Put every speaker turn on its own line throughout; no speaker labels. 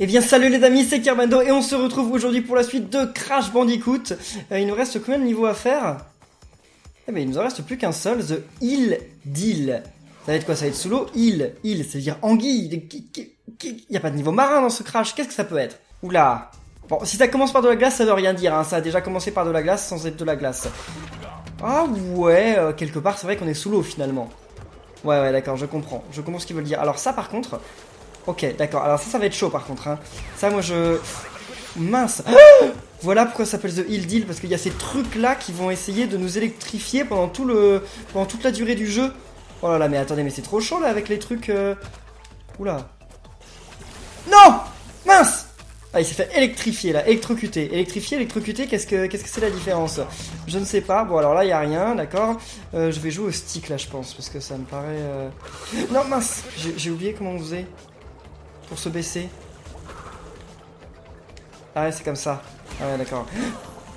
Eh bien salut les amis, c'est Kermando et on se retrouve aujourd'hui pour la suite de Crash Bandicoot. Il nous reste combien de niveaux à faire? Eh bien il nous en reste plus qu'un seul, The Hill Deal. Ça va être quoi? Ça va être sous l'eau? Hill, ça veut dire anguille. Il n'y a pas de niveau marin dans ce Crash, qu'est-ce que ça peut être? Oula. Bon, si ça commence par de la glace, ça veut rien dire, hein. Ça a déjà commencé par de la glace sans être de la glace. Ah ouais, quelque part c'est vrai qu'on est sous l'eau finalement. Ouais d'accord, je comprends ce qu'ils veulent dire. Alors ça par contre... Ok, d'accord. Alors ça va être chaud par contre. Hein. Ça, moi, Mince. Voilà pourquoi ça s'appelle The Hill Deal. Parce qu'il y a ces trucs-là qui vont essayer de nous électrifier pendant toute la durée du jeu. Oh là là, mais attendez, mais c'est trop chaud, là, avec les trucs... Oula. Non. Mince. Ah, il s'est fait électrifier, là. Électrocuter. Électrifier, électrocuter, qu'est-ce que c'est la différence? Je ne sais pas. Bon, alors là, il n'y a rien, d'accord. Je vais jouer au stick, là, je pense. Parce que ça me paraît... Non, mince. J'ai oublié comment on faisait. Pour se baisser. Ah ouais, c'est comme ça. Ah ouais, d'accord.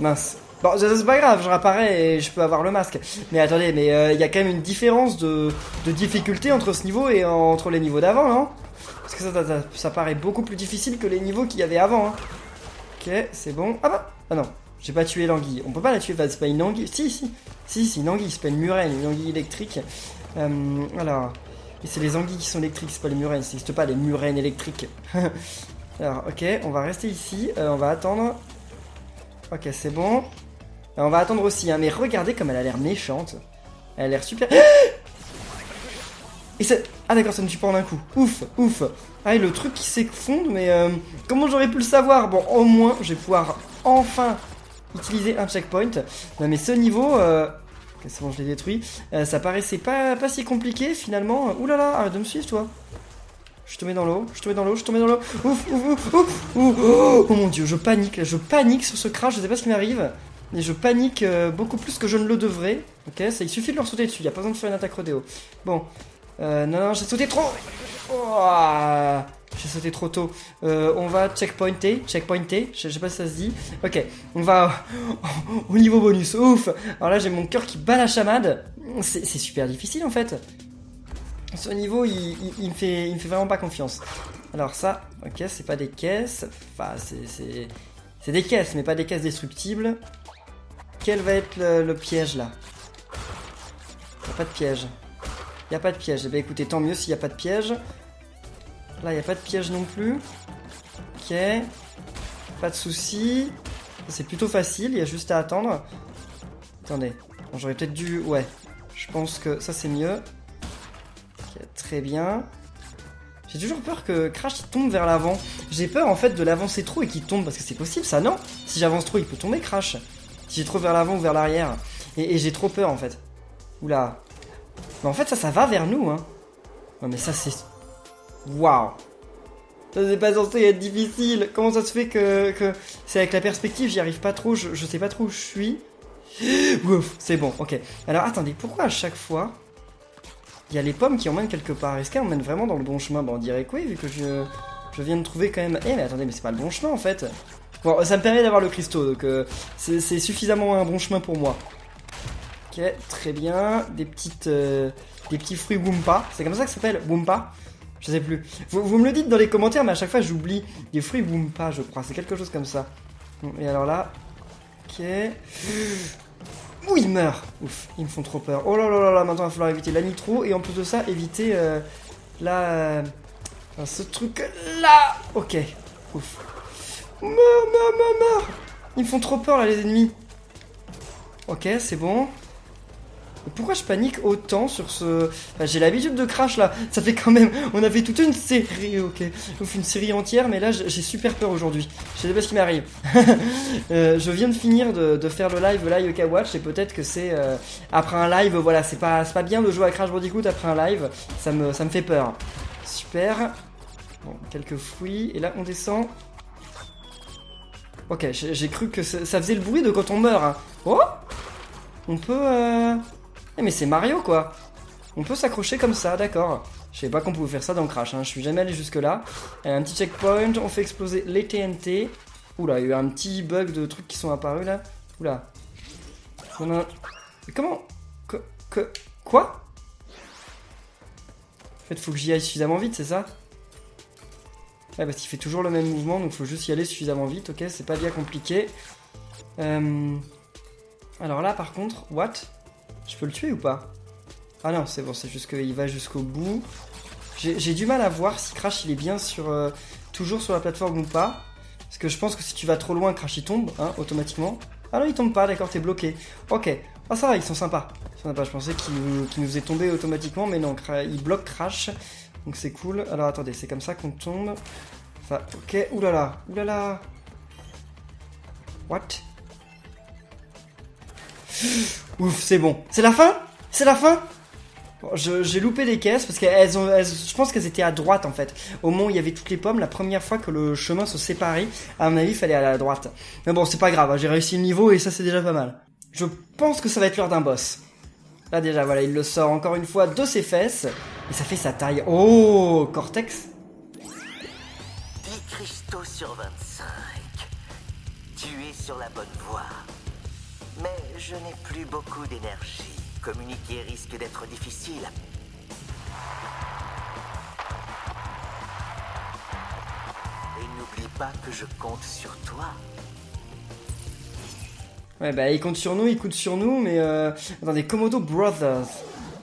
Mince. Bon, c'est pas grave, je réapparais et je peux avoir le masque. Mais attendez, mais il y a quand même une différence de difficulté entre ce niveau et entre les niveaux d'avant, non? Parce que ça paraît beaucoup plus difficile que les niveaux qu'il y avait avant. Hein. Ok, c'est bon. Ah bah. Ah non, j'ai pas tué l'anguille. On peut pas la tuer, c'est pas une anguille. Si, une anguille, c'est pas une murène, une anguille électrique. Alors... Et c'est les anguilles qui sont électriques, c'est pas les murènes, ça n'existe pas les murènes électriques. Alors, ok, on va rester ici, on va attendre. Ok, c'est bon. On va attendre aussi, hein, mais regardez comme elle a l'air méchante. Elle a l'air super... Et ça... Ah d'accord, ça ne tue pas en un coup. Ouf. Ah, et le truc qui s'effondre, mais comment j'aurais pu le savoir? Bon, au moins, je vais pouvoir enfin utiliser un checkpoint. Non, mais ce niveau... Ok, c'est bon, je l'ai détruit. Ça paraissait pas si compliqué finalement. Ouh là là, arrête de me suivre toi. Je suis tombé dans l'eau. Ouf. Oh mon dieu, je panique sur ce crash, je sais pas ce qui m'arrive. Et je panique beaucoup plus que je ne le devrais. Ok, ça, il suffit de leur sauter dessus, il n'y a pas besoin de faire une attaque rodéo. Bon. Non, j'ai sauté trop. Oh, j'ai sauté trop tôt. On va checkpointer. Je sais pas si ça se dit. Ok, on va au niveau bonus. Ouf. Alors là, j'ai mon cœur qui bat la chamade. C'est super difficile en fait. Ce niveau, il me fait vraiment pas confiance. Alors ça, ok, c'est pas des caisses. Enfin, c'est des caisses, mais pas des caisses destructibles. Quel va être le piège là? Y a pas de piège. Y a pas de piège. Eh bien écoutez, tant mieux s'il n'y a pas de piège. Là, il n'y a pas de piège non plus. Ok. Pas de soucis. C'est plutôt facile, il y a juste à attendre. Attendez. Bon, j'aurais peut-être dû... Ouais. Je pense que ça, c'est mieux. Ok, très bien. J'ai toujours peur que Crash il tombe vers l'avant. J'ai peur en fait de l'avancer trop et qu'il tombe. Parce que c'est possible ça, non? Si j'avance trop, il peut tomber Crash. Si j'ai trop vers l'avant ou vers l'arrière. Et j'ai trop peur en fait. Oula. Mais en fait, ça va vers nous, hein. Non, mais ça, c'est... Waouh. Ça, c'est pas censé être difficile. Comment ça se fait que c'est avec la perspective, j'y arrive pas trop, je sais pas trop où je suis. Ouf, c'est bon, ok. Alors, attendez, pourquoi à chaque fois, il y a les pommes qui emmènent quelque part? Est-ce qu'elles emmènent vraiment dans le bon chemin? Bon, on dirait que oui, vu que je viens de trouver quand même... Eh, mais attendez, mais c'est pas le bon chemin, en fait. Bon, ça me permet d'avoir le cristaux, donc c'est suffisamment un bon chemin pour moi. Ok, très bien. Des petits fruits Wumpa. C'est comme ça que ça s'appelle, Wumpa? Je sais plus. Vous me le dites dans les commentaires, mais à chaque fois j'oublie. Des fruits Wumpa, je crois. C'est quelque chose comme ça. Et alors là... Ok... Ouh, il meurt. Ouf, ils me font trop peur. Oh là là là là, maintenant il va falloir éviter la nitro. Et en plus de ça, éviter ce truc-là. Ok, ouf. Meurs. Ils me font trop peur là, les ennemis. Ok, c'est bon. Pourquoi je panique autant sur ce... Enfin, j'ai l'habitude de Crash là, ça fait quand même... On a fait toute une série, ok. Ouf, une série entière, mais là j'ai super peur aujourd'hui. Je sais pas ce qui m'arrive. Je viens de finir de faire le live Yoka Watch et peut-être que c'est... après un live, voilà, c'est pas bien de jouer à Crash Bandicoot après un live. Ça me fait peur. Super. Bon, quelques fruits. Et là, on descend. Ok, j'ai cru que ça faisait le bruit de quand on meurt. Hein. Oh, on peut... Eh mais c'est Mario quoi. On peut s'accrocher comme ça, d'accord. Je savais pas qu'on pouvait faire ça dans Crash, hein. Je suis jamais allé jusque là. Un petit checkpoint, on fait exploser les TNT. Oula, il y a eu un petit bug de trucs qui sont apparus là. Oula. Mais comment... Quoi? En fait, faut que j'y aille suffisamment vite, c'est ça? Ouais, parce qu'il fait toujours le même mouvement, donc faut juste y aller suffisamment vite, ok, c'est pas bien compliqué. Alors là, par contre, what? Je peux le tuer ou pas? Ah non, c'est bon, c'est juste qu'il va jusqu'au bout. J'ai du mal à voir si Crash, il est bien toujours sur la plateforme ou pas. Parce que je pense que si tu vas trop loin, Crash, il tombe, hein, automatiquement. Ah non, il tombe pas, d'accord, t'es bloqué. Ok. Ah ça va, ils sont sympas. Je pensais qu'ils nous faisaient tomber automatiquement, mais non, ils bloquent Crash. Donc c'est cool. Alors attendez, c'est comme ça qu'on tombe. Enfin, ok, oulala, oulala. What? Ouf, c'est bon. C'est la fin? C'est la fin? Bon, j'ai loupé les caisses parce je pense qu'elles étaient à droite en fait. Au moment où il y avait toutes les pommes, la première fois que le chemin se séparait, à mon avis, il fallait aller à la droite. Mais bon, c'est pas grave, hein, j'ai réussi le niveau et ça c'est déjà pas mal. Je pense que ça va être l'heure d'un boss. Là déjà, voilà, il le sort encore une fois de ses fesses et ça fait sa taille. Oh, Cortex.
10 cristaux sur 25. Tu es sur la bonne voie. Mais je n'ai plus beaucoup d'énergie. Communiquer risque d'être difficile. Et n'oublie pas que je compte sur toi.
Ouais, bah il compte sur nous, mais attendez, Komodo Brothers.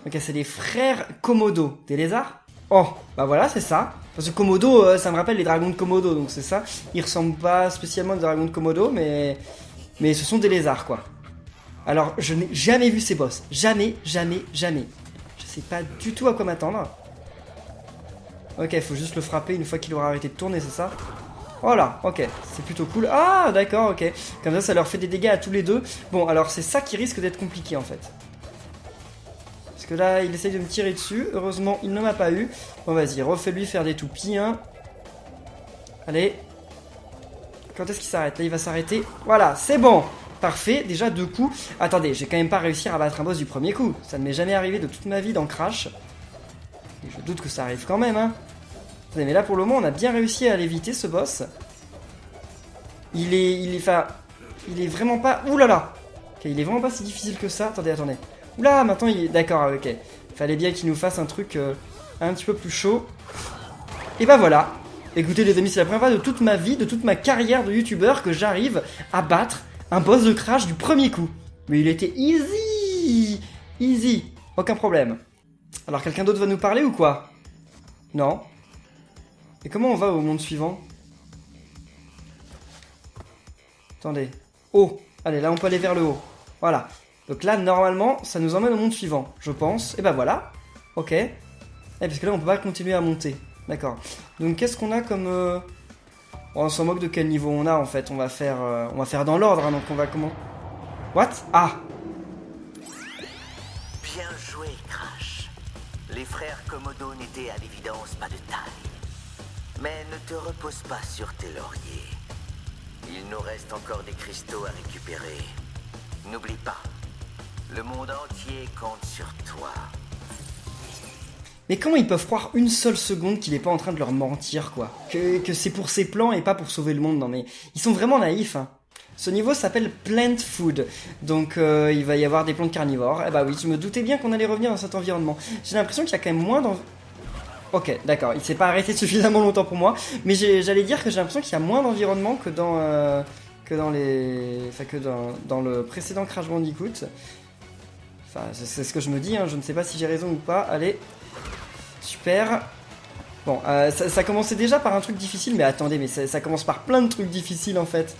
Ok, c'est des frères Komodo. Des lézards? Oh, bah voilà, c'est ça. Parce que Komodo, ça me rappelle les dragons de Komodo, donc c'est ça. Ils ressemblent pas spécialement aux dragons de Komodo, mais ce sont des lézards, quoi. Alors, je n'ai jamais vu ces boss. Jamais, jamais, jamais. Je sais pas du tout à quoi m'attendre. Ok, faut juste le frapper une fois qu'il aura arrêté de tourner, c'est ça? Voilà, ok, c'est plutôt cool. Ah, d'accord, ok. Comme ça, ça leur fait des dégâts à tous les deux. Bon, alors c'est ça qui risque d'être compliqué, en fait. Parce que là, il essaye de me tirer dessus. Heureusement, il ne m'a pas eu. Bon, vas-y, refais-lui faire des toupies, hein. Allez. Quand est-ce qu'il s'arrête? Là, il va s'arrêter. Voilà, c'est bon. Parfait, déjà 2 coups. Attendez, j'ai quand même pas réussi à battre un boss du premier coup. Ça ne m'est jamais arrivé de toute ma vie dans Crash. Et je doute que ça arrive quand même, hein. Attendez, mais là pour le moment, on a bien réussi à l'éviter ce boss. Il est vraiment pas... Ouh là là. Ok, il est vraiment pas si difficile que ça. Attendez. Oula, maintenant il est... D'accord, ok. Fallait bien qu'il nous fasse un truc un petit peu plus chaud. Et bah voilà. Écoutez les amis, c'est la première fois de toute ma vie, de toute ma carrière de youtubeur que j'arrive à battre un boss de Crash du premier coup. Mais il était easy. Easy. Aucun problème. Alors quelqu'un d'autre va nous parler ou quoi? Non. Et comment on va au monde suivant? Attendez. Oh. Allez, là on peut aller vers le haut. Voilà. Donc là, normalement, ça nous emmène au monde suivant, je pense. Et bah voilà. Ok. Parce que là, on peut pas continuer à monter. D'accord. Donc qu'est-ce qu'on a comme... Bon, on s'en moque de quel niveau on a en fait. On va faire dans l'ordre, hein, donc on va comment... What? Ah.
Bien joué, Crash. Les frères Komodo n'étaient à l'évidence pas de taille. Mais ne te repose pas sur tes lauriers. Il nous reste encore des cristaux à récupérer. N'oublie pas, le monde entier compte sur toi.
Mais comment ils peuvent croire une seule seconde qu'il est pas en train de leur mentir, quoi? Que c'est pour ses plans et pas pour sauver le monde, non mais... Ils sont vraiment naïfs, hein. Ce niveau s'appelle Plant Food, donc il va y avoir des plantes carnivores. Eh bah oui, je me doutais bien qu'on allait revenir dans cet environnement. J'ai l'impression qu'il y a quand même moins d'environnement... Ok, d'accord, il s'est pas arrêté suffisamment longtemps pour moi, mais j'allais dire que j'ai l'impression qu'il y a moins d'environnement que dans le précédent Crash Bandicoot. Enfin, c'est ce que je me dis, hein, je ne sais pas si j'ai raison ou pas. Allez, super. Bon, ça commençait déjà par un truc difficile, mais attendez, mais ça commence par plein de trucs difficiles en fait.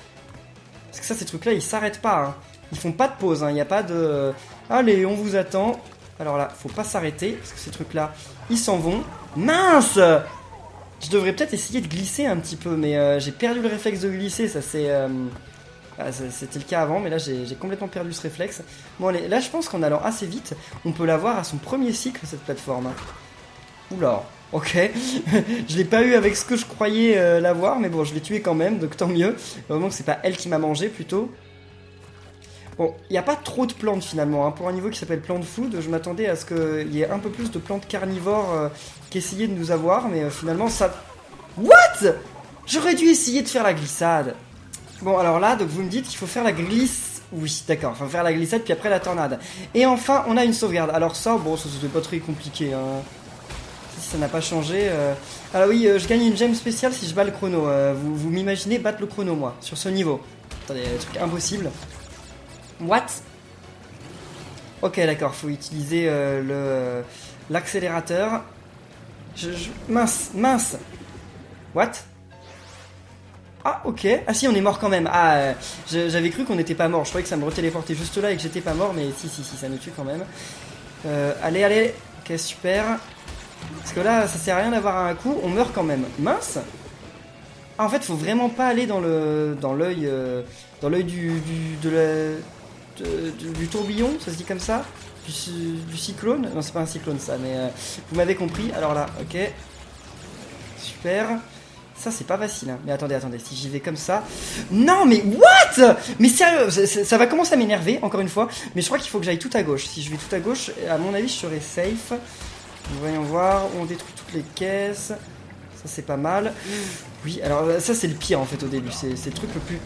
Parce que ça, ces trucs-là, ils s'arrêtent pas, hein. Ils font pas de pause, hein, il n'y a pas de... Allez, on vous attend. Alors là, faut pas s'arrêter, parce que ces trucs-là, ils s'en vont. Mince! Je devrais peut-être essayer de glisser un petit peu, mais j'ai perdu le réflexe de glisser, ça c'est... c'était le cas avant, mais là j'ai complètement perdu ce réflexe. Bon allez, là je pense qu'en allant assez vite, on peut l'avoir à son premier cycle, cette plateforme. Oula, ok. Je l'ai pas eu avec ce que je croyais l'avoir, mais bon, je l'ai tué quand même, donc tant mieux. Vraiment que c'est pas elle qui m'a mangé, plutôt. Bon, il n'y a pas trop de plantes finalement, hein. Pour un niveau qui s'appelle Plant Food, je m'attendais à ce qu'il y ait un peu plus de plantes carnivores qui essayaient de nous avoir, mais finalement ça... What? J'aurais dû essayer de faire la glissade. Bon, alors là, donc vous me dites qu'il faut faire la glisse... Oui, d'accord, enfin faire la glissade, puis après la tornade. Et enfin, on a une sauvegarde. Alors ça, bon, ça c'était pas très compliqué, hein. Si ça n'a pas changé. Alors oui, je gagne une gemme spéciale si je bats le chrono. Vous m'imaginez battre le chrono, moi, sur ce niveau. Attendez, truc impossible. What? Ok, d'accord, faut utiliser l'accélérateur. Mince. What? Ah, ok. Ah si, on est mort quand même. Ah, j'avais cru qu'on n'était pas mort. Je croyais que ça me retéléportait juste là et que j'étais pas mort, mais si, ça nous tue quand même. Allez. Ok, super. Parce que là, ça sert à rien d'avoir un coup, on meurt quand même. Mince. Ah, en fait, faut vraiment pas aller dans l'œil du tourbillon, ça se dit comme ça, du cyclone. Non, c'est pas un cyclone ça, mais vous m'avez compris. Alors là, ok. Super. Ça, c'est pas facile, hein. Mais attendez, si j'y vais comme ça... Non, mais what? Mais sérieux, ça va commencer à m'énerver, encore une fois. Mais je crois qu'il faut que j'aille tout à gauche. Si je vais tout à gauche, à mon avis, je serai safe. Voyons voir, on détruit toutes les caisses. Ça, c'est pas mal. Oui, alors ça, c'est le pire, en fait, au début. C'est le truc le plus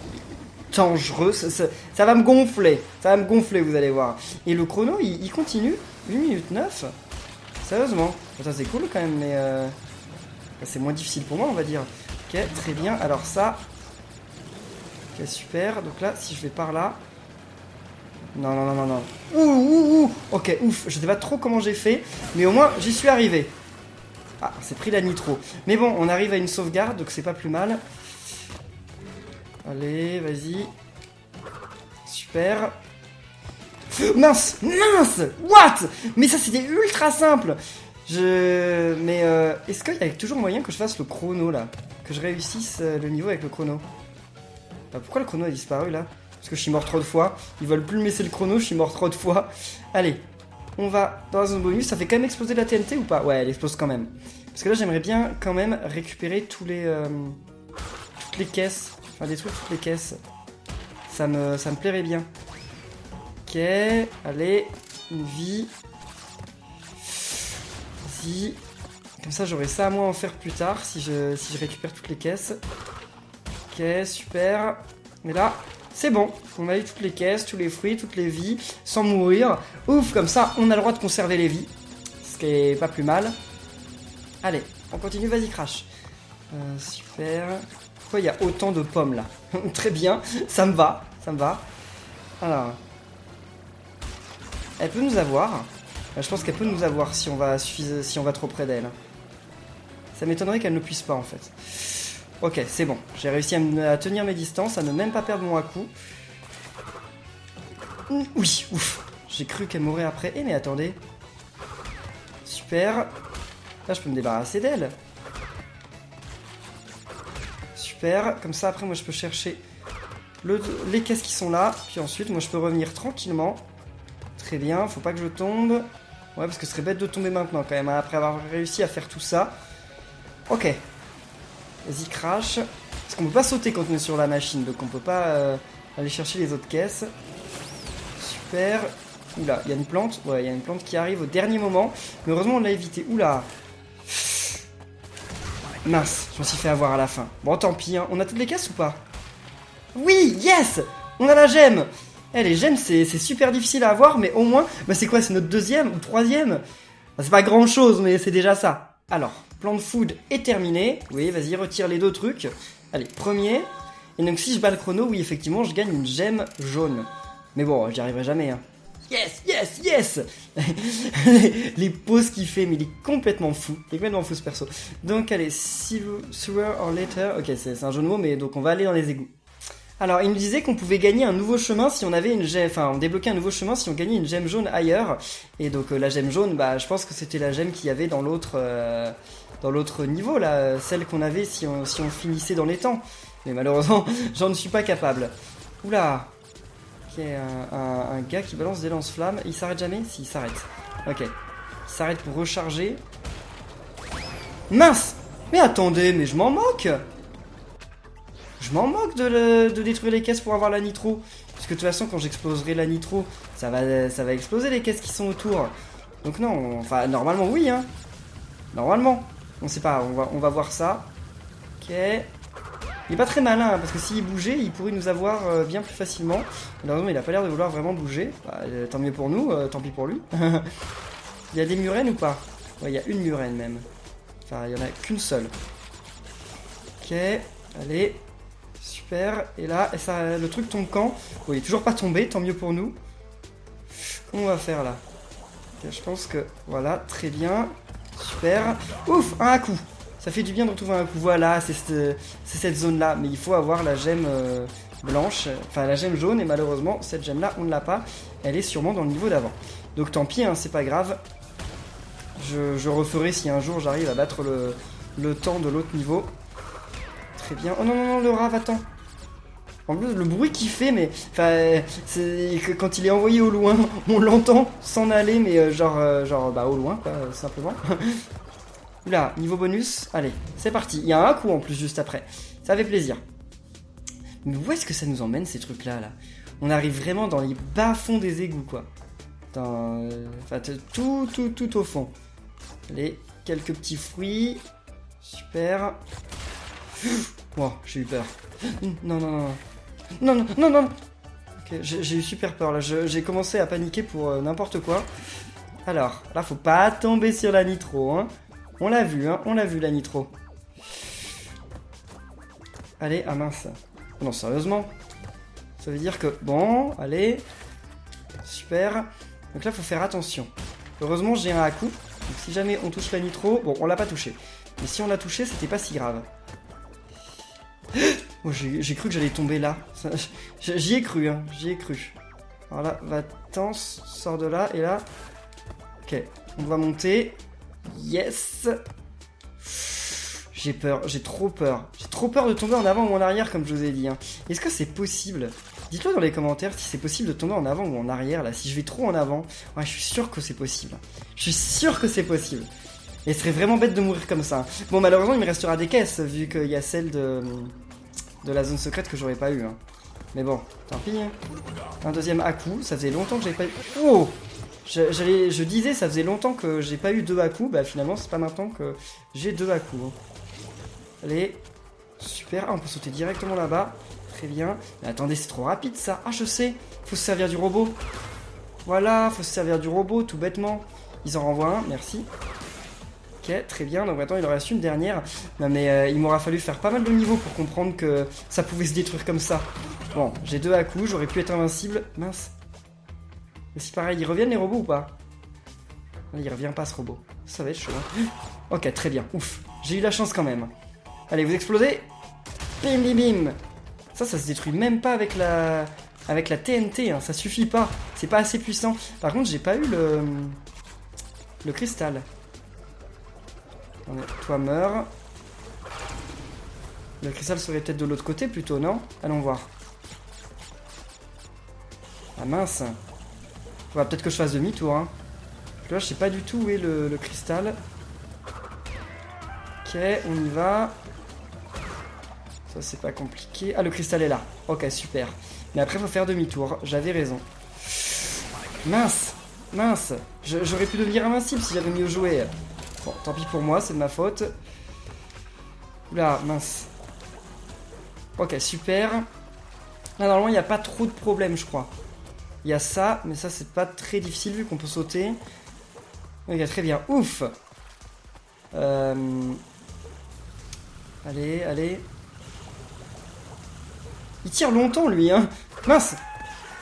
dangereux. Ça va me gonfler. Ça va me gonfler, vous allez voir. Et le chrono, il continue. 8 minutes 9. Sérieusement. Ça, c'est cool, quand même, mais... c'est moins difficile pour moi, on va dire. Ok, très bien. Alors ça... Ok, super. Donc là, si je vais par là... Non. Ouh. Ok, ouf. Je sais pas trop comment j'ai fait, mais au moins, j'y suis arrivé. Ah, c'est pris la nitro. Mais bon, on arrive à une sauvegarde, donc c'est pas plus mal. Allez, vas-y. Super. Mince. What? Mais ça, c'était ultra simple. Mais est-ce qu'il y a toujours moyen que je fasse le chrono, là? Que je réussisse le niveau avec le chrono? Pourquoi le chrono a disparu, là? Parce que je suis mort trop de fois. Ils veulent plus me laisser le chrono, je suis mort trop de fois. Allez, on va dans la zone bonus. Ça fait quand même exploser la TNT ou pas? Ouais, elle explose quand même. Parce que là, j'aimerais bien quand même récupérer toutes les caisses. Enfin, détruire toutes les caisses. Ça me plairait bien. Ok, allez, une vie. Vas-y. Comme ça, j'aurai ça à moi en faire plus tard si je récupère toutes les caisses. Ok, super. Mais là... c'est bon, on a eu toutes les caisses, tous les fruits, toutes les vies, sans mourir. Ouf, comme ça, on a le droit de conserver les vies. Ce qui est pas plus mal. Allez, on continue, vas-y, crash. Super. Pourquoi il y a autant de pommes, là? Très bien, ça me va. Alors. Elle peut nous avoir. Je pense qu'elle peut nous avoir si on va trop près d'elle. Ça m'étonnerait qu'elle ne puisse pas, en fait. Ok, c'est bon. J'ai réussi à tenir mes distances, à ne même pas perdre mon à-coup. Oui, ouf. J'ai cru qu'elle mourrait après. Eh mais attendez. Super. Là, je peux me débarrasser d'elle. Super. Comme ça, après, moi, je peux chercher les caisses qui sont là. Puis ensuite, moi, je peux revenir tranquillement. Très bien. Faut pas que je tombe. Ouais, parce que ce serait bête de tomber maintenant, quand même, hein, après avoir réussi à faire tout ça. Ok. Vas-y, crash. Parce qu'on peut pas sauter quand on est sur la machine, donc on peut pas aller chercher les autres caisses. Super. Oula, il y a une plante. Ouais, il y a une plante qui arrive au dernier moment. Mais heureusement, on l'a évité. Oula. Mince, je me suis fait avoir à la fin. Bon, tant pis, hein. On a toutes les caisses ou pas? Oui, yes. On a la gemme. Les gemmes, c'est super difficile à avoir, mais au moins... Bah, c'est quoi? C'est notre deuxième ou troisième? Bah, c'est pas grand-chose, mais c'est déjà ça. Alors... plan de food est terminé. Oui, vas-y, retire les 2 trucs. Allez, premier. Et donc, si je bats le chrono, oui, effectivement, je gagne une gemme jaune. Mais bon, j'y arriverai jamais, hein. Yes. Les pauses qu'il fait, mais il est complètement fou. Il est complètement fou, ce perso. Donc, allez, sewer or later. Ok, c'est un jeu de mots, mais donc on va aller dans les égouts. Alors, il nous disait qu'on pouvait gagner un nouveau chemin si on avait une gemme... Enfin, on débloquait un nouveau chemin si on gagnait une gemme jaune ailleurs. Et donc, la gemme jaune, bah, je pense que c'était la gemme qu'il y avait dans l'autre niveau, là. Celle qu'on avait si on finissait dans les temps. Mais malheureusement, j'en ne suis pas capable. Oula. Ok, un gars qui balance des lance-flammes. Il s'arrête jamais? Si, il s'arrête. Ok. Il s'arrête pour recharger. Mince! Mais attendez, mais je m'en moque! Je m'en moque de détruire les caisses pour avoir la nitro. Parce que de toute façon, quand j'exploserai la nitro, ça va exploser les caisses qui sont autour. Donc non, enfin, normalement, oui, hein. Normalement. On sait pas, on va voir ça. Ok. Il est pas très malin, hein, parce que s'il bougeait, il pourrait nous avoir bien plus facilement. Malheureusement, il a pas l'air de vouloir vraiment bouger. Bah, tant mieux pour nous, tant pis pour lui. Il y a des murènes ou pas? Ouais, il y a une murène même. Enfin, il n'y en a qu'une seule. Ok, allez. Super. Et là, le truc tombe quand? Bon, il est toujours pas tombé, tant mieux pour nous. Comment on va faire là? Ok, je pense que... Voilà, très bien. Super. Ouf, un coup. Ça fait du bien de retrouver un coup. Voilà, c'est cette zone-là. Mais il faut avoir la gemme blanche. Enfin, la gemme jaune. Et malheureusement, cette gemme-là, on ne l'a pas. Elle est sûrement dans le niveau d'avant. Donc tant pis, hein, c'est pas grave. Je referai si un jour j'arrive à battre le temps de l'autre niveau. Très bien. Oh non, non, non, le rat, va-t'en. En plus, le bruit qu'il fait, mais... Enfin, c'est que quand il est envoyé au loin, on l'entend s'en aller, mais bah au loin, quoi, simplement. Là, niveau bonus, allez, c'est parti. Il y a un coup en plus juste après. Ça fait plaisir. Mais où est-ce que ça nous emmène, ces trucs-là, là? On arrive vraiment dans les bas-fonds des égouts, quoi. Enfin, tout au fond. Allez, quelques petits fruits. Super. Wow, j'ai eu peur. Non, non, non. Non, non, non, non. Ok, j'ai eu super peur, là. J'ai commencé à paniquer pour n'importe quoi. Alors, là, faut pas tomber sur la nitro, hein. On l'a vu, hein. On l'a vu, la nitro. Allez, ah mince. Non, sérieusement. Ça veut dire que... Bon, allez. Super. Donc là, faut faire attention. Heureusement, j'ai un à-coup. Donc si jamais on touche la nitro... Bon, on l'a pas touché. Mais si on l'a touché, c'était pas si grave. Oh, j'ai cru que j'allais tomber là. J'y ai cru, hein. J'y ai cru. Alors là, va-t'en, sors de là. Et là... Ok, on va monter. Yes. J'ai peur, j'ai trop peur. J'ai trop peur de tomber en avant ou en arrière, comme je vous ai dit. Hein. Est-ce que c'est possible? Dites-le dans les commentaires si c'est possible de tomber en avant ou en arrière, là. Si je vais trop en avant, ouais, je suis sûr que c'est possible. Je suis sûr que c'est possible. Et ce serait vraiment bête de mourir comme ça. Bon, malheureusement, il me restera des caisses, vu qu'il y a celle de la zone secrète que j'aurais pas eu. Hein. Mais bon, tant pis. Hein. Un deuxième à-coup, ça faisait longtemps que j'avais pas eu... Oh! Je disais, ça faisait longtemps que j'ai pas eu 2 à-coups. Bah finalement, c'est pas maintenant que j'ai 2 à-coups. Hein. Allez, super. Ah, on peut sauter directement là-bas. Très bien. Mais attendez, c'est trop rapide ça. Ah, je sais. Faut se servir du robot. Voilà, faut se servir du robot, tout bêtement. Ils en renvoient un, merci. Ok, très bien. Donc maintenant, il en reste une dernière. Non, mais il m'aura fallu faire pas mal de niveaux pour comprendre que ça pouvait se détruire comme ça. Bon, j'ai 2 à-coups. J'aurais pu être invincible. Mince. Mais si pareil, ils reviennent les robots ou pas? Il revient pas ce robot. Ça va être chaud. Hein. Ok, très bien. Ouf. J'ai eu la chance quand même. Allez, vous explosez. Bim, bim, bim. Ça se détruit même pas avec la TNT. Hein. Ça suffit pas. C'est pas assez puissant. Par contre, j'ai pas eu le cristal. Toi, meurs. Le cristal serait peut-être de l'autre côté plutôt, non? Allons voir. Ah mince. Ouais, peut-être que je fasse demi-tour. Hein. Là, je sais pas du tout où est le cristal. Ok, on y va. Ça, c'est pas compliqué. Ah, le cristal est là. Ok, super. Mais après, faut faire demi-tour. J'avais raison. Mince. Mince. J'aurais pu devenir invincible si j'avais mis au jouet. Bon, tant pis pour moi, c'est de ma faute. Oula, mince. Ok, super. Là, normalement, il n'y a pas trop de problèmes, je crois. Il y a ça, mais ça, c'est pas très difficile vu qu'on peut sauter. Ok, très bien. Ouf. Allez, allez. Il tire longtemps, lui, hein. Mince.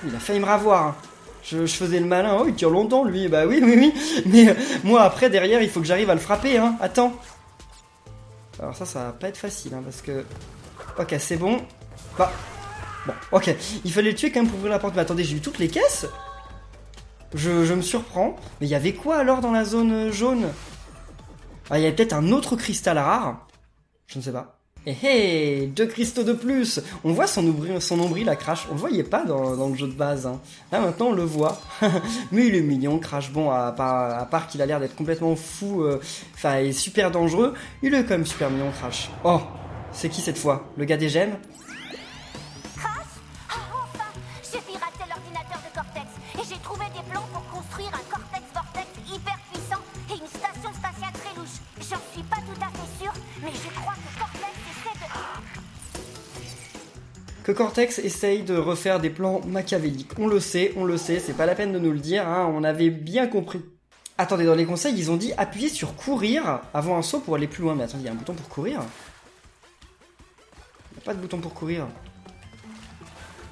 Il a failli me ravoir. Hein. Je faisais le malin. Oh, il tire longtemps, lui. Bah oui, oui, oui. Mais moi, après, derrière, il faut que j'arrive à le frapper, hein. Attends. Alors ça va pas être facile, hein, parce que... Ok, c'est bon. Bah... Bon, ok. Il fallait le tuer quand même pour ouvrir la porte. Mais attendez, j'ai eu toutes les caisses? Je me surprends. Mais il y avait quoi, alors, dans la zone jaune? Ah, il y avait peut-être un autre cristal rare. Je ne sais pas. Eh hey, 2 cristaux de plus. On voit son nombril à Crash. On le voyait pas dans le jeu de base. Hein. Là maintenant on le voit. Mais il est mignon Crash. Bon, à part qu'il a l'air d'être complètement fou, enfin et super dangereux, il est quand même super mignon Crash. Oh, c'est qui cette fois? Le gars des gemmes?
Crash? Ah, enfin, j'ai piraté l'ordinateur de Cortex et j'ai trouvé des plans pour construire un Cortex Vortex hyper puissant et une station spatiale très louche. J'en suis pas tout à fait sûre, mais je crois que Cortex
Cortex essaye de refaire des plans machiavéliques. On le sait, c'est pas la peine de nous le dire, hein, on avait bien compris. Attendez, dans les conseils, ils ont dit appuyer sur courir avant un saut pour aller plus loin. Mais attendez, il y a un bouton pour courir? Il n'y a pas de bouton pour courir.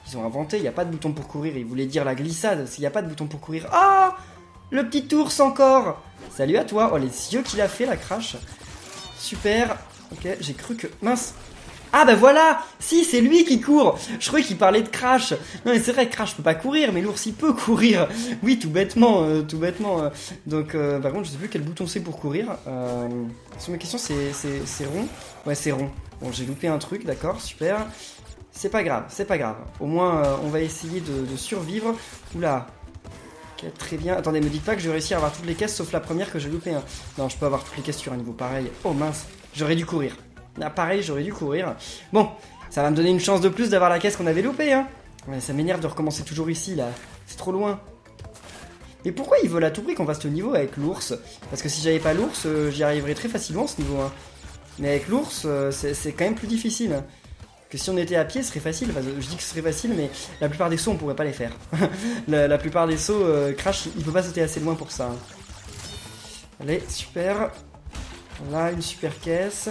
Ils ont inventé, il n'y a pas de bouton pour courir. Ils voulaient dire la glissade, s'il n'y a pas de bouton pour courir. Ah, le petit ours encore. Salut à toi. Oh, les yeux qu'il a fait, la crash. Super. Ok, j'ai cru que... Mince. Ah bah voilà. Si, c'est lui qui court. Je croyais qu'il parlait de Crash. Non mais c'est vrai, Crash peut pas courir, mais l'ours il peut courir. Oui, tout bêtement, Donc par contre, je sais plus quel bouton c'est pour courir. Sur mes questions, c'est rond. Ouais, c'est rond. Bon, j'ai loupé un truc, d'accord, super. C'est pas grave, c'est pas grave. Au moins, on va essayer de survivre. Oula. Ok, très bien. Attendez, me dites pas que je vais réussir à avoir toutes les caisses sauf la première que j'ai loupé. Hein. Non, je peux avoir toutes les caisses sur un niveau pareil. Oh mince, j'aurais dû courir. Ah, pareil, j'aurais dû courir. Bon, ça va me donner une chance de plus d'avoir la caisse qu'on avait loupée, hein. Mais ça m'énerve de recommencer toujours ici, là. C'est trop loin. Mais pourquoi ils veulent à tout prix qu'on fasse le niveau avec l'ours? Parce que si j'avais pas l'ours, j'y arriverais très facilement, ce niveau 1. Mais avec l'ours, c'est quand même plus difficile. Que si on était à pied, ce serait facile. Enfin, je dis que ce serait facile, mais la plupart des sauts, on pourrait pas les faire. la plupart des sauts, Crash, il peut pas sauter assez loin pour ça. Hein. Allez, super. Là, une super caisse.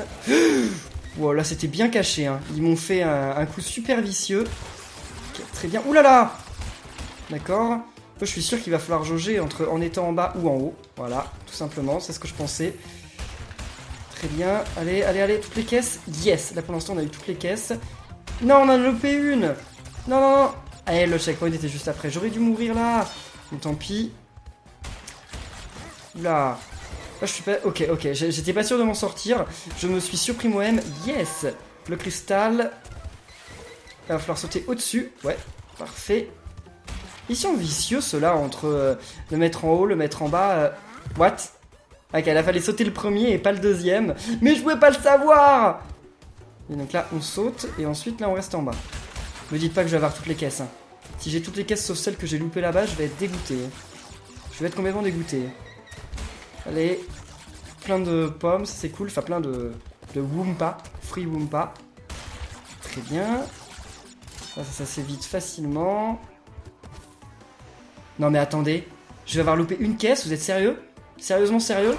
Wow, là, c'était bien caché. Hein. Ils m'ont fait un coup super vicieux. Okay, très bien. Ouh là là. D'accord. Je suis sûr qu'il va falloir jauger en étant en bas ou en haut. Voilà, tout simplement. C'est ce que je pensais. Très bien. Allez, allez, allez. Toutes les caisses. Yes. Là, pour l'instant, on a eu toutes les caisses. Non, on en a loupé une. Non, non, non. Allez, le checkpoint était juste après. J'aurais dû mourir là. Mais tant pis. Oula. Là, je suis pas... Ok, j'étais pas sûr de m'en sortir. Je me suis surpris moi-même. Yes. Le cristal. Il va falloir sauter au-dessus. Ouais, parfait. Ils sont vicieux, ceux-là, entre le mettre en haut, le mettre en bas. What? Ok, là, fallait sauter le premier et pas le deuxième. Mais je pouvais pas le savoir. Et donc là, on saute. Et ensuite, là, on reste en bas. Me dites pas que je vais avoir toutes les caisses. Hein. Si j'ai toutes les caisses sauf celles que j'ai loupées là-bas, je vais être dégoûté. Je vais être complètement dégoûté. Allez, plein de pommes, ça c'est cool, enfin plein de Wumpa, free Wumpa. Très bien. Ça s'évite facilement. Non mais attendez, je vais avoir loupé une caisse, vous êtes sérieux? Sérieusement sérieux?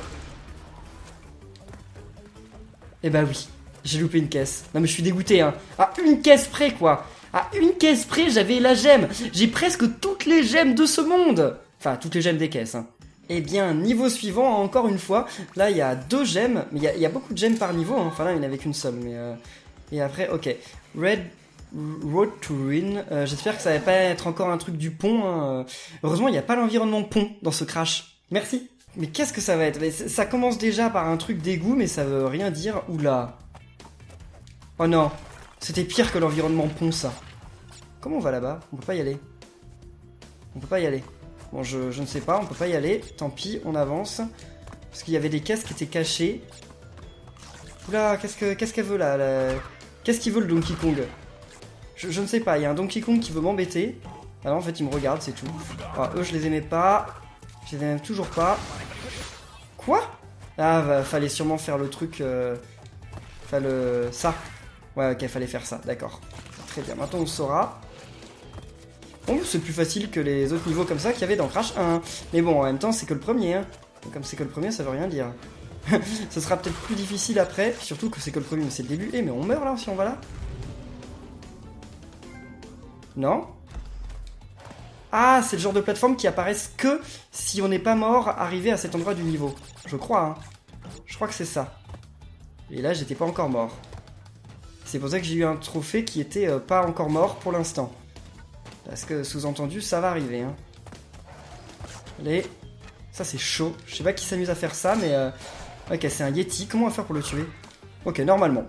Eh bah oui, j'ai loupé une caisse. Non mais je suis dégoûté hein. À une caisse près quoi. À une caisse près, j'avais la gemme. J'ai presque toutes les gemmes de ce monde. Enfin, toutes les gemmes des caisses hein. Eh bien, niveau suivant, encore une fois, là il y a 2 gemmes, mais il y a beaucoup de gemmes par niveau, hein. Enfin là il n'y en avait qu'une seule, mais... Et après, ok, Red Road to Ruin, j'espère que ça va pas être encore un truc du pont, hein. Heureusement il n'y a pas l'environnement pont dans ce Crash, merci. Mais qu'est-ce que ça va être? Ça commence déjà par un truc d'égout, mais ça veut rien dire, oula. Oh non, c'était pire que l'environnement pont ça. Comment on va là-bas? On peut pas y aller. On peut pas y aller. Bon, je ne sais pas, on peut pas y aller. Tant pis, on avance. Parce qu'il y avait des caisses qui étaient cachées. Oula, qu'est-ce qu'elle veut là, Qu'est-ce qu'il veut le Donkey Kong? Je ne sais pas, il y a un Donkey Kong qui veut m'embêter. Alors en fait, il me regarde, c'est tout. Alors, eux, je les aimais pas. Je les aimais toujours pas. Quoi? Ah, fallait sûrement faire le truc... ça. Ouais, ok, fallait faire ça, d'accord. Très bien, maintenant on saura. Bon, c'est plus facile que les autres niveaux comme ça qu'il y avait dans Crash 1. Mais bon, en même temps, c'est que le premier. Hein. Donc, comme c'est que le premier, ça veut rien dire. Ce sera peut-être plus difficile après. Surtout que c'est que le premier, mais c'est le début. Eh, mais on meurt là si on va là? Non? Ah, c'est le genre de plateforme qui apparaissent que si on n'est pas mort arrivé à cet endroit du niveau. Je crois, hein. Je crois que c'est ça. Et là, j'étais pas encore mort. C'est pour ça que j'ai eu un trophée qui était pas encore mort pour l'instant. Parce que, sous-entendu, ça va arriver. Hein. Allez. Ça, c'est chaud. Je sais pas qui s'amuse à faire ça, mais... Ok, c'est un Yeti. Comment on va faire pour le tuer? Ok, normalement.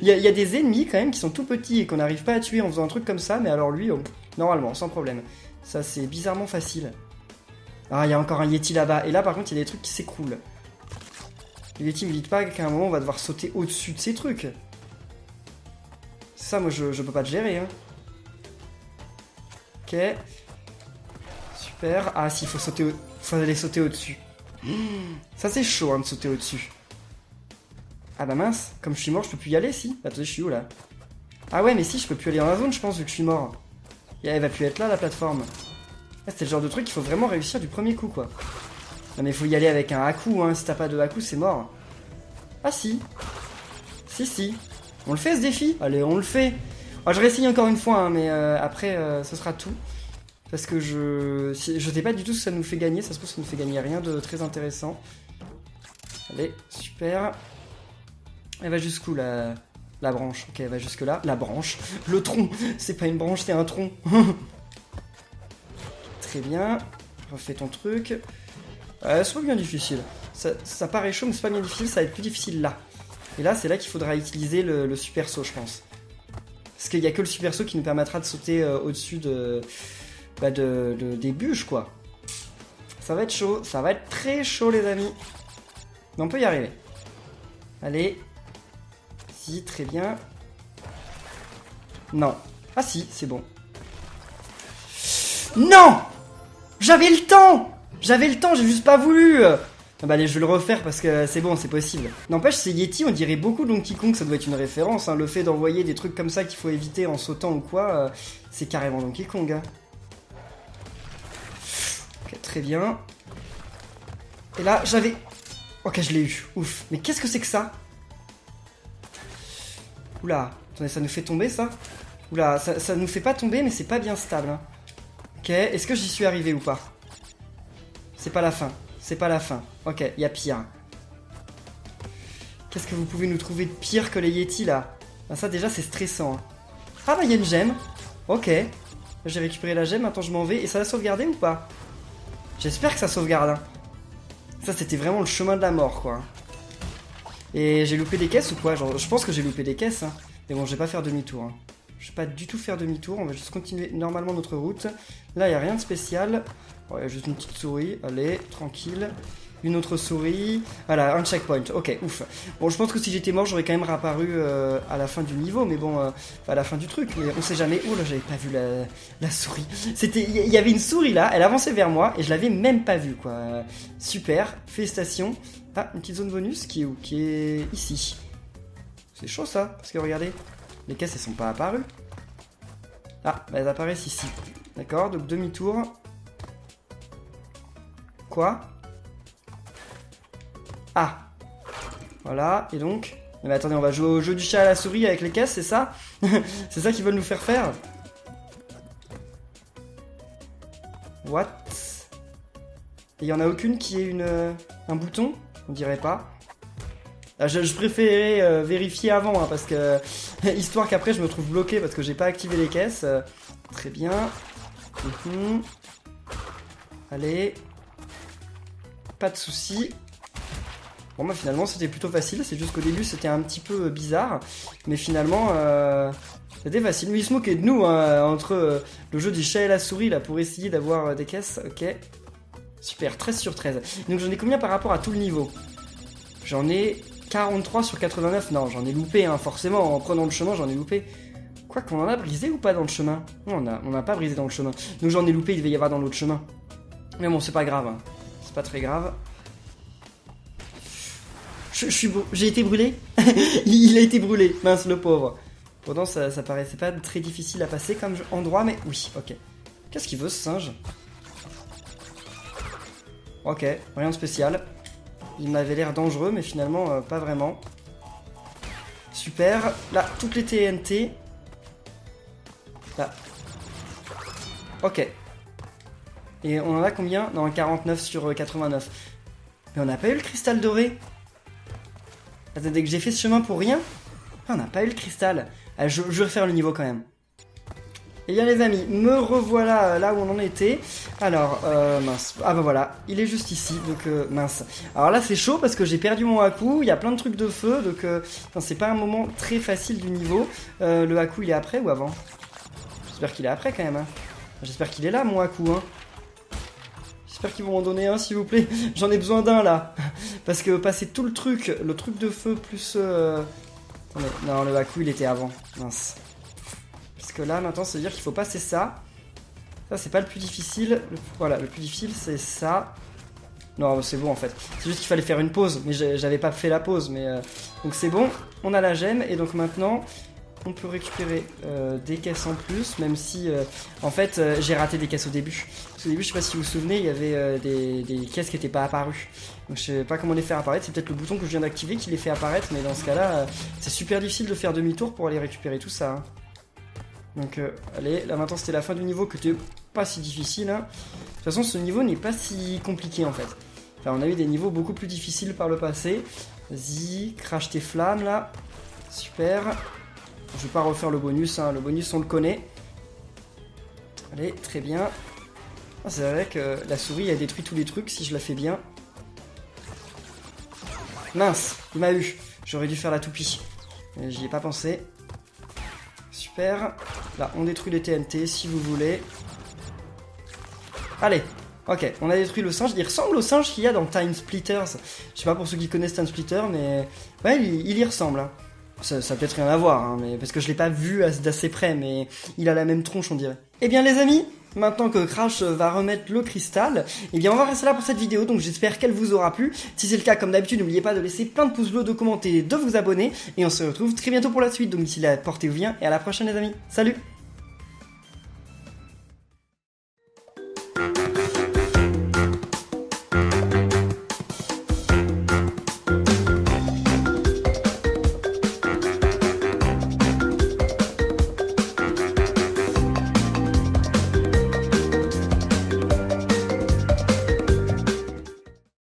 il y a des ennemis, quand même, qui sont tout petits et qu'on n'arrive pas à tuer en faisant un truc comme ça. Mais alors lui, normalement, sans problème. Ça, c'est bizarrement facile. Ah, il y a encore un Yeti là-bas. Et là, par contre, il y a des trucs qui s'écroulent. Le Yeti me dit pas qu'à un moment, on va devoir sauter au-dessus de ces trucs. Ça, moi, je peux pas te gérer, hein. Ok. Super. Ah si, faut aller sauter au-dessus. Ça c'est chaud hein, de sauter au-dessus. Ah bah mince, comme je suis mort, je peux plus y aller si. Attendez, je suis où là? Ah ouais, mais si, je peux plus aller dans la zone, je pense, vu que je suis mort. Et elle va plus être là, la plateforme. Ah, c'est le genre de truc qu'il faut vraiment réussir du premier coup, quoi. Non mais faut y aller avec un Haku, hein. Si t'as pas de Haku, c'est mort. Ah si. Si. On le fait ce défi? Allez, on le fait. Oh, je réessaye encore une fois, hein, mais après, ce sera tout. Parce que je sais pas du tout ce que ça nous fait gagner. Ça se trouve, ça nous fait gagner rien de très intéressant. Allez, super. Elle va jusqu'où la branche? Ok, elle va jusque là. La branche. Le tronc. C'est pas une branche, c'est un tronc. Très bien. Refais ton truc. C'est pas bien difficile. Ça paraît chaud, mais c'est pas bien difficile. Ça va être plus difficile là. Et là, c'est là qu'il faudra utiliser le super saut, je pense. Parce qu'il n'y a que le super saut qui nous permettra de sauter au-dessus des bûches, quoi. Ça va être chaud. Ça va être très chaud, les amis. Mais on peut y arriver. Allez. Si, très bien. Non. Ah si, c'est bon. Non! J'avais le temps, j'ai juste pas voulu. Ah bah allez, je vais le refaire parce que c'est bon, c'est possible. N'empêche, ces Yeti, on dirait beaucoup Donkey Kong, ça doit être une référence. Hein. Le fait d'envoyer des trucs comme ça qu'il faut éviter en sautant ou quoi, c'est carrément Donkey Kong. Hein. Ok, très bien. Et là, j'avais... Ok, je l'ai eu. Ouf. Mais qu'est-ce que c'est que ça? Oula. Attendez, ça nous fait tomber, ça? Oula, ça nous fait pas tomber, mais c'est pas bien stable. Hein. Ok, est-ce que j'y suis arrivé ou pas? C'est pas la fin. C'est pas la fin. Ok, il y a pire. Qu'est-ce que vous pouvez nous trouver de pire que les Yeti, là? Ah, ça, déjà, c'est stressant. Hein. Ah bah, il y a une gemme. Ok. J'ai récupéré la gemme, maintenant je m'en vais. Et ça va sauvegarder ou pas? J'espère que ça sauvegarde. Hein. Ça, c'était vraiment le chemin de la mort, quoi. Et j'ai loupé des caisses ou quoi? Genre, je pense que j'ai loupé des caisses. Hein. Mais bon, je vais pas faire demi-tour. Hein. Je vais pas du tout faire demi-tour. On va juste continuer normalement notre route. Là, il n'y a rien de spécial. Il y a juste une petite souris. Allez, tranquille. Une autre souris. Voilà, un checkpoint. Ok, ouf. Bon, je pense que si j'étais mort, j'aurais quand même réapparu à la fin du niveau. Mais bon, à la fin du truc. Mais on sait jamais. Oh là, j'avais pas vu la souris. Il y avait une souris là. Elle avançait vers moi. Et je l'avais même pas vue, quoi. Super. Félicitations. Ah, une petite zone bonus qui est où? Qui est ici. C'est chaud ça. Parce que regardez. Les caisses, elles sont pas apparues. Ah, bah, elles apparaissent ici. D'accord, donc demi-tour. Quoi? Ah. Voilà, et donc... Mais attendez, on va jouer au jeu du chat à la souris avec les caisses, c'est ça? C'est ça qu'ils veulent nous faire faire? What? Et il y en a aucune qui ait un bouton? On dirait pas. Ah, je préférais vérifier avant, hein, parce que... histoire qu'après je me trouve bloqué parce que j'ai pas activé les caisses. Très bien. Allez. Pas de soucis. Bon bah finalement c'était plutôt facile, c'est juste qu'au début c'était un petit peu bizarre. Mais finalement c'était facile. Mais ils se moquaient de nous hein, entre le jeu du chat et la souris là pour essayer d'avoir des caisses. Ok. Super, 13 sur 13. Donc j'en ai combien par rapport à tout le niveau? J'en ai 43 sur 89. Non, j'en ai loupé hein, forcément. En prenant le chemin j'en ai loupé. Quoi qu'on en a brisé ou pas dans le chemin? Non, on n'a pas brisé dans le chemin. Donc j'en ai loupé, il devait y avoir dans l'autre chemin. Mais bon, c'est pas grave. Hein. C'est pas très grave. J'ai été brûlé. Il a été brûlé. Mince, le pauvre. Pourtant, ça paraissait pas très difficile à passer comme endroit, mais oui, ok. Qu'est-ce qu'il veut, ce singe? Ok, rien de spécial. Il m'avait l'air dangereux, mais finalement, pas vraiment. Super. Là, toutes les TNT. Là. Ok. Et on en a combien? Non, 49 sur 89. Mais on n'a pas eu le cristal doré. Attendez, que j'ai fait ce chemin pour rien? Ah, on n'a pas eu le cristal. Ah, je vais refaire le niveau quand même. Et bien les amis, me revoilà là où on en était. Alors, mince. Ah bah voilà, il est juste ici, donc mince. Alors là c'est chaud parce que j'ai perdu mon Haku, il y a plein de trucs de feu, donc c'est pas un moment très facile du niveau. Le Haku il est après ou avant? J'espère qu'il est après quand même. Hein. J'espère qu'il est là mon Haku. Hein. J'espère qu'ils vont m'en donner un s'il vous plaît. J'en ai besoin d'un là. Parce que passer tout le truc de feu plus... Attendez, non le Haku il était avant, mince. Parce que là maintenant ça veut dire qu'il faut passer ça. Ça c'est pas le plus difficile. Voilà, le plus difficile c'est ça. Non c'est bon en fait. C'est juste qu'il fallait faire une pause. Mais j'avais pas fait la pause. Mais donc c'est bon. On a la gemme. Et donc maintenant on peut récupérer des caisses en plus, même si en fait j'ai raté des caisses au début. Parce qu'au début, je sais pas si vous vous souvenez, il y avait des caisses qui n'étaient pas apparues. Donc je sais pas comment les faire apparaître, c'est peut-être le bouton que je viens d'activer qui les fait apparaître, mais dans ce cas-là, c'est super difficile de faire demi-tour pour aller récupérer tout ça. Hein. Donc allez, là maintenant c'était la fin du niveau que c'était pas si difficile. Hein. De toute façon, ce niveau n'est pas si compliqué en fait. Enfin, on a eu des niveaux beaucoup plus difficiles par le passé. Vas-y, crache tes flammes là. Super. Je vais pas refaire le bonus, hein. Le bonus on le connaît. Allez, très bien. Ah, c'est vrai que la souris a détruit tous les trucs si je la fais bien. Mince, il m'a eu. J'aurais dû faire la toupie. J'y ai pas pensé. Super. Là, on détruit les TNT si vous voulez. Allez. Ok, on a détruit le singe. Il ressemble au singe qu'il y a dans Time Splitters. Je sais pas pour ceux qui connaissent Time Splitter, mais... Ouais, il y ressemble. Hein. Ça a peut-être rien à voir, hein, mais parce que je l'ai pas vu d'assez près, mais il a la même tronche, on dirait. Eh bien, les amis, maintenant que Crash va remettre le cristal, eh bien, on va rester là pour cette vidéo, donc j'espère qu'elle vous aura plu. Si c'est le cas, comme d'habitude, n'oubliez pas de laisser plein de pouces bleus, de commenter, de vous abonner, et on se retrouve très bientôt pour la suite. Donc d'ici là, portez-vous bien, et à la prochaine, les amis. Salut!